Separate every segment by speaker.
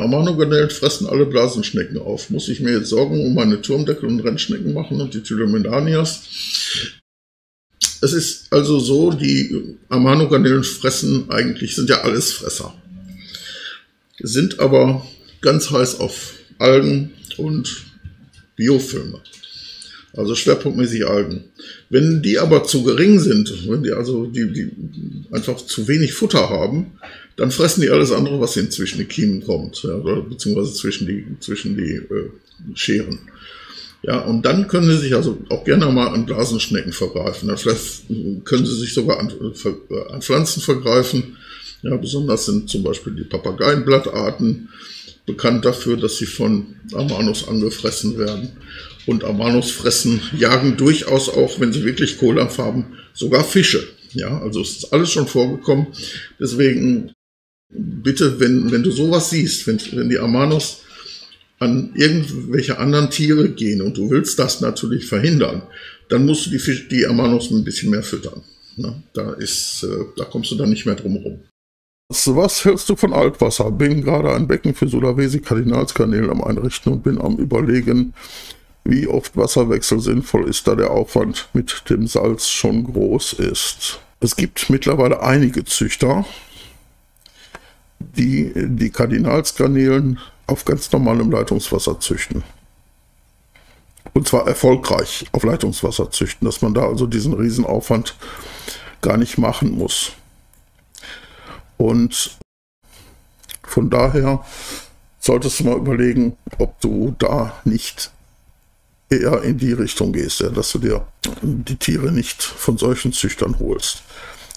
Speaker 1: Amano-Garnelen fressen alle Blasenschnecken auf. Muss ich mir jetzt Sorgen um meine Turmdeckel und Rennschnecken machen und die Tylomenanias? Es ist also so, die Amano-Garnelen fressen eigentlich, sind ja alles Fresser. Sind aber ganz heiß auf Algen und Biofilme. Also schwerpunktmäßig Algen. Wenn die aber zu gering sind, wenn die also die einfach zu wenig Futter haben, dann fressen die alles andere, was ihnen zwischen die Kiemen kommt, ja, oder beziehungsweise zwischen die Scheren. Ja, und dann können sie sich also auch gerne mal an Blasenschnecken vergreifen. Ja, vielleicht können sie sich sogar an Pflanzen vergreifen. Ja, besonders sind zum Beispiel die Papageienblattarten bekannt dafür, dass sie von Amanos angefressen werden. Und Amanos jagen durchaus auch, wenn sie wirklich Kohldampf haben, sogar Fische. Ja, also es ist alles schon vorgekommen. Deswegen bitte, wenn du sowas siehst, wenn die Amanos an irgendwelche anderen Tiere gehen und du willst das natürlich verhindern, dann musst du die Amanos ein bisschen mehr füttern. Ja, da kommst du dann nicht mehr drum rum.
Speaker 2: Was hältst du von Altwasser? Bin gerade ein Becken für Sulawesi-Kardinalsgarnelen am Einrichten und bin am Überlegen, wie oft Wasserwechsel sinnvoll ist, da der Aufwand mit dem Salz schon groß ist. Es gibt mittlerweile einige Züchter, die die Kardinalsgarnelen auf ganz normalem Leitungswasser züchten. Und zwar erfolgreich auf Leitungswasser züchten, dass man da also diesen Riesenaufwand gar nicht machen muss. Und von daher solltest du mal überlegen, ob du da nicht eher in die Richtung gehst, ja, dass du dir die Tiere nicht von solchen Züchtern holst.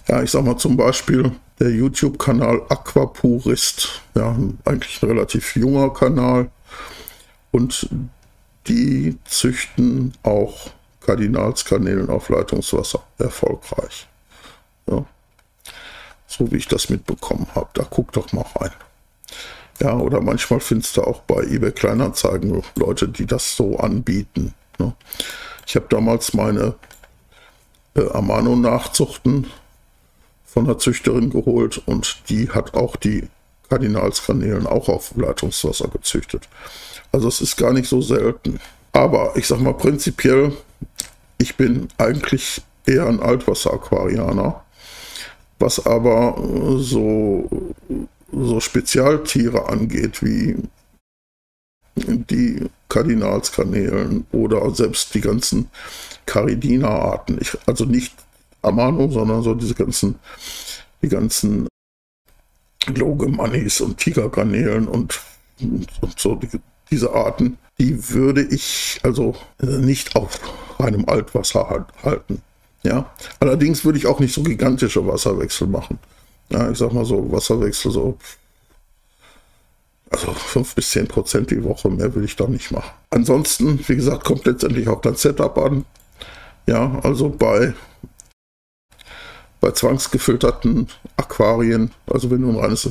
Speaker 2: Ja, ich sag mal zum Beispiel der YouTube-Kanal Aquapurist, ja, eigentlich ein relativ junger Kanal, und die züchten auch Kardinalsgarnelen auf Leitungswasser erfolgreich. Ja. So wie ich das mitbekommen habe. Da guck doch mal rein. Ja, oder manchmal findest du auch bei eBay Kleinanzeigen Leute, die das so anbieten. Ne? Ich habe damals meine Amano-Nachzuchten von der Züchterin geholt und die hat auch die Kardinalsgarnelen auch auf Leitungswasser gezüchtet. Also es ist gar nicht so selten. Aber ich sag mal prinzipiell, ich bin eigentlich eher ein Altwasser-Aquarianer. Was aber so Spezialtiere angeht, wie die Kardinalsgarnelen oder selbst die ganzen Caridina-Arten, also nicht Amano, sondern so die ganzen Glogemannis und Tigergarnelen und so diese Arten, die würde ich also nicht auf reinem Altwasser halten. Ja, allerdings würde ich auch nicht so gigantische Wasserwechsel machen. Ja, ich sag mal so, Wasserwechsel also 5 bis 10% die Woche, mehr will ich da nicht machen. Ansonsten, wie gesagt, kommt letztendlich auch dein Setup an. Ja, also bei zwangsgefilterten Aquarien, also wenn du ein reines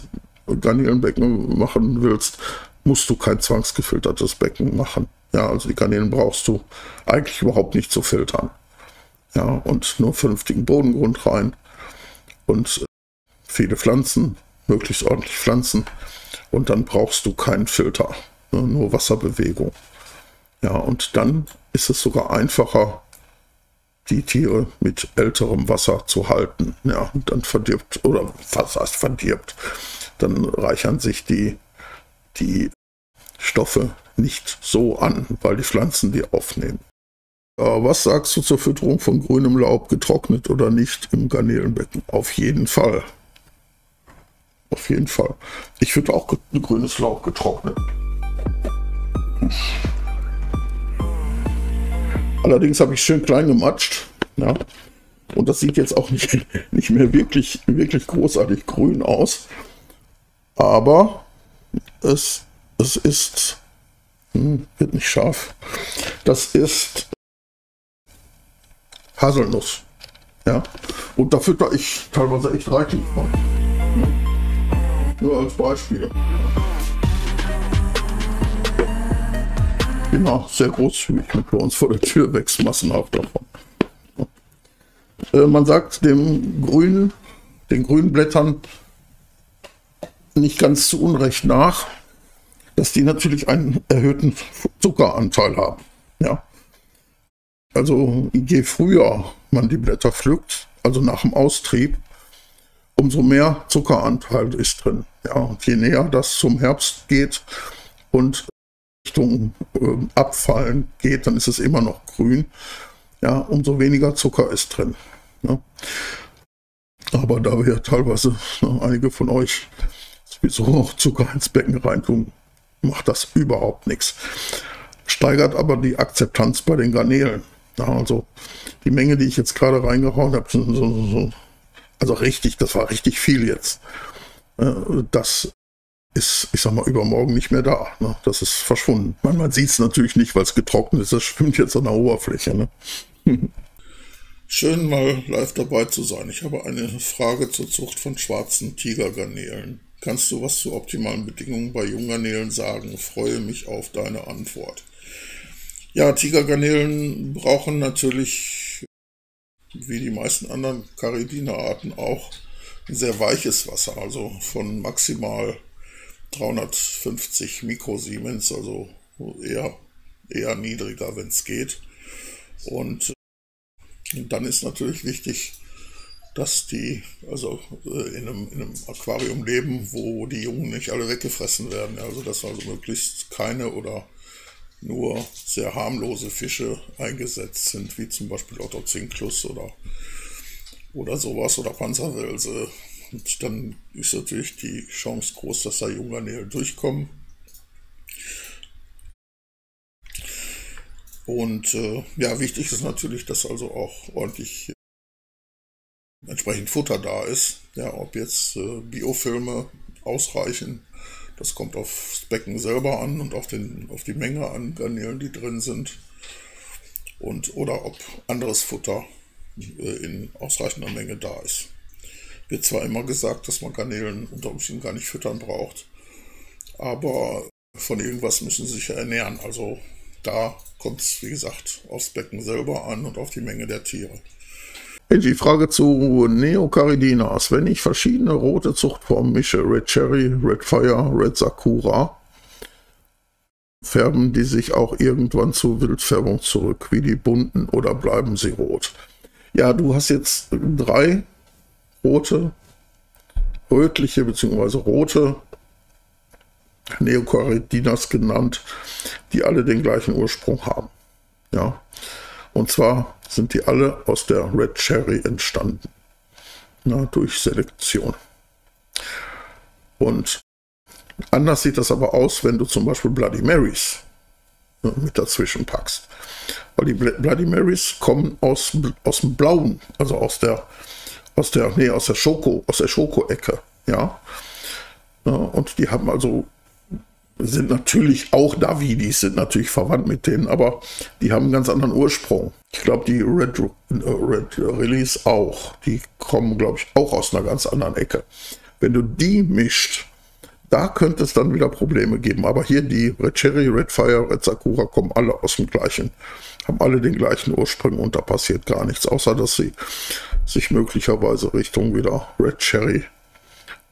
Speaker 2: Garnelenbecken machen willst, musst du kein zwangsgefiltertes Becken machen. Ja, also die Garnelen brauchst du eigentlich überhaupt nicht zu filtern. Ja, und nur vernünftigen Bodengrund rein und viele Pflanzen, möglichst ordentlich Pflanzen, und dann brauchst du keinen Filter, ne, nur Wasserbewegung. Ja, und dann ist es sogar einfacher, die Tiere mit älterem Wasser zu halten. Ja, und dann verdirbt, oder was heißt verdirbt, dann reichern sich die Stoffe nicht so an, weil die Pflanzen die aufnehmen. Was sagst du zur Fütterung von grünem Laub, getrocknet oder nicht im Garnelenbecken? Auf jeden Fall. Auf jeden Fall. Ich fütter auch grünes Laub getrocknet. Allerdings habe ich schön klein gematscht. Ja. Und das sieht jetzt auch nicht mehr wirklich großartig grün aus. Aber es ist, wird nicht scharf. Das ist Haselnuss. Ja. Und da fütter ich teilweise echt reichlich von. Nur als Beispiel. Bin auch sehr großzügig mit, bei uns vor der Tür wächst massenhaft davon. Man sagt den grünen Blättern nicht ganz zu Unrecht nach, dass die natürlich einen erhöhten Zuckeranteil haben. Ja. Also je früher man die Blätter pflückt, also nach dem Austrieb, umso mehr Zuckeranteil ist drin. Ja, und je näher das zum Herbst geht und Richtung Abfallen geht, dann ist es immer noch grün. Ja, umso weniger Zucker ist drin. Ja. Aber da wir ja teilweise einige von euch sowieso auch Zucker ins Becken reintun, macht das überhaupt nichts. Steigert aber die Akzeptanz bei den Garnelen. Ja, also die Menge, die ich jetzt gerade reingehauen habe, also richtig, das war richtig viel jetzt. Das ist, ich sag mal, übermorgen nicht mehr da. Ne? Das ist verschwunden. Man sieht es natürlich nicht, weil es getrocknet ist. Das schwimmt jetzt an der Oberfläche. Ne?
Speaker 1: Schön, mal live dabei zu sein. Ich habe eine Frage zur Zucht von schwarzen Tigergarnelen. Kannst du was zu optimalen Bedingungen bei Junggarnelen sagen? Freue mich auf deine Antwort. Ja, Tigergarnelen brauchen natürlich, wie die meisten anderen Caridina-Arten auch, ein sehr weiches Wasser, also von maximal 350 Mikrosiemens, also eher niedriger, wenn es geht. Und dann ist natürlich wichtig, dass die also in einem Aquarium leben, wo die Jungen nicht alle weggefressen werden. Also dass also möglichst keine oder nur sehr harmlose Fische eingesetzt sind, wie zum Beispiel Ottozinklus oder sowas oder Panzerwelse. Und dann ist natürlich die Chance groß, dass da Junggarnelen durchkommen. Und ja, wichtig ist natürlich, dass also auch ordentlich entsprechend Futter da ist. Ja, ob jetzt Biofilme ausreichen, das kommt aufs Becken selber an und auf die Menge an Garnelen, die drin sind. Oder ob anderes Futter in ausreichender Menge da ist. Wird zwar immer gesagt, dass man Garnelen unter Umständen gar nicht füttern braucht, aber von irgendwas müssen sie sich ja ernähren. Also da kommt es, wie gesagt, aufs Becken selber an und auf die Menge der Tiere.
Speaker 2: Die Frage zu Neocaridinas. Wenn ich verschiedene rote Zuchtformen mische, Red Cherry, Red Fire, Red Sakura, färben die sich auch irgendwann zur Wildfärbung zurück, wie die bunten, oder bleiben sie rot? Ja, du hast jetzt 3 rötliche bzw. rote Neocaridinas genannt, die alle den gleichen Ursprung haben. Ja. Und zwar sind die alle aus der Red Cherry entstanden, durch Selektion. Und anders sieht das aber aus, wenn du zum Beispiel Bloody Marys mit dazwischen packst. Weil die Bloody Marys kommen aus dem Blauen, also aus der Schoko-Ecke. Ja? Und die haben also, sind natürlich auch Davidis, sind natürlich verwandt mit denen, aber die haben einen ganz anderen Ursprung. Ich glaube, die Red Release auch. Die kommen, glaube ich, auch aus einer ganz anderen Ecke. Wenn du die mischt, da könnte es dann wieder Probleme geben. Aber hier die Red Cherry, Red Fire, Red Sakura kommen alle aus dem gleichen, haben alle den gleichen Ursprung und da passiert gar nichts, außer dass sie sich möglicherweise Richtung wieder Red Cherry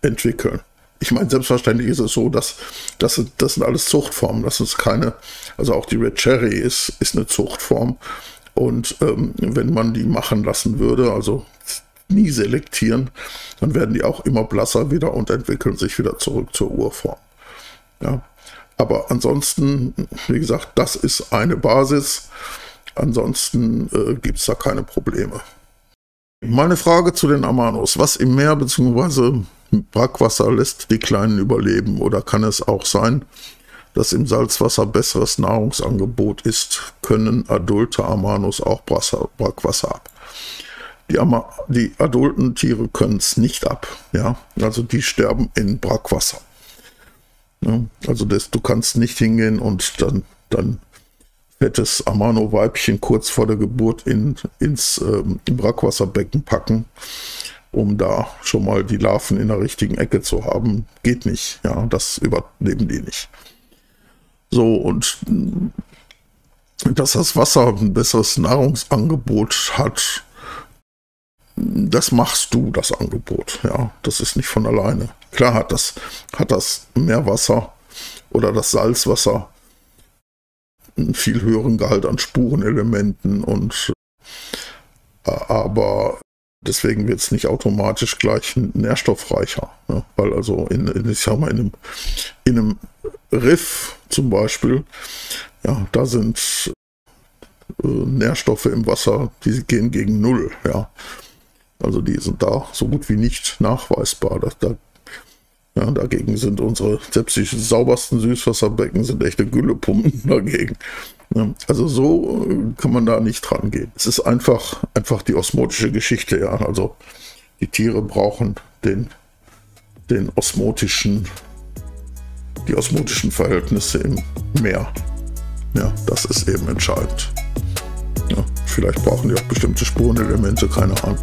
Speaker 2: entwickeln. Ich meine, selbstverständlich ist es so, dass das sind alles Zuchtformen. Das ist keine, also auch die Red Cherry ist eine Zuchtform. Und wenn man die machen lassen würde, also nie selektieren, dann werden die auch immer blasser wieder und entwickeln sich wieder zurück zur Urform. Ja. Aber ansonsten, wie gesagt, das ist eine Basis. Ansonsten gibt es da keine Probleme. Meine Frage zu den Amanos. Was im Meer bzw. Brackwasser lässt die Kleinen überleben? Oder kann es auch sein, dass im Salzwasser besseres Nahrungsangebot ist? Können adulte Amanos auch Brackwasser ab? Die adulten Tiere können es nicht ab. Ja? Also die sterben in Brackwasser. Ja? Also du kannst nicht hingehen und dann fettes Amano-Weibchen kurz vor der Geburt ins Brackwasserbecken packen, um da schon mal die Larven in der richtigen Ecke zu haben. Geht nicht. Ja, das überleben die nicht. So, und dass das Wasser ein besseres Nahrungsangebot hat, das machst du, das Angebot. Ja, das ist nicht von alleine. Klar hat das Meerwasser oder das Salzwasser einen viel höheren Gehalt an Spurenelementen und aber deswegen wird es nicht automatisch gleich nährstoffreicher, ne? Weil also ich sag mal, in einem Riff zum Beispiel, ja, da sind Nährstoffe im Wasser, die gehen gegen Null, ja. Also die sind da so gut wie nicht nachweisbar. Ja, dagegen sind selbst die saubersten Süßwasserbecken sind echte Güllepumpen dagegen. Ja, also so kann man da nicht dran gehen. Es ist einfach die osmotische Geschichte, ja. Also die Tiere brauchen die osmotischen Verhältnisse im Meer. Ja, das ist eben entscheidend. Ja, vielleicht brauchen die auch bestimmte Spurenelemente, keine Ahnung.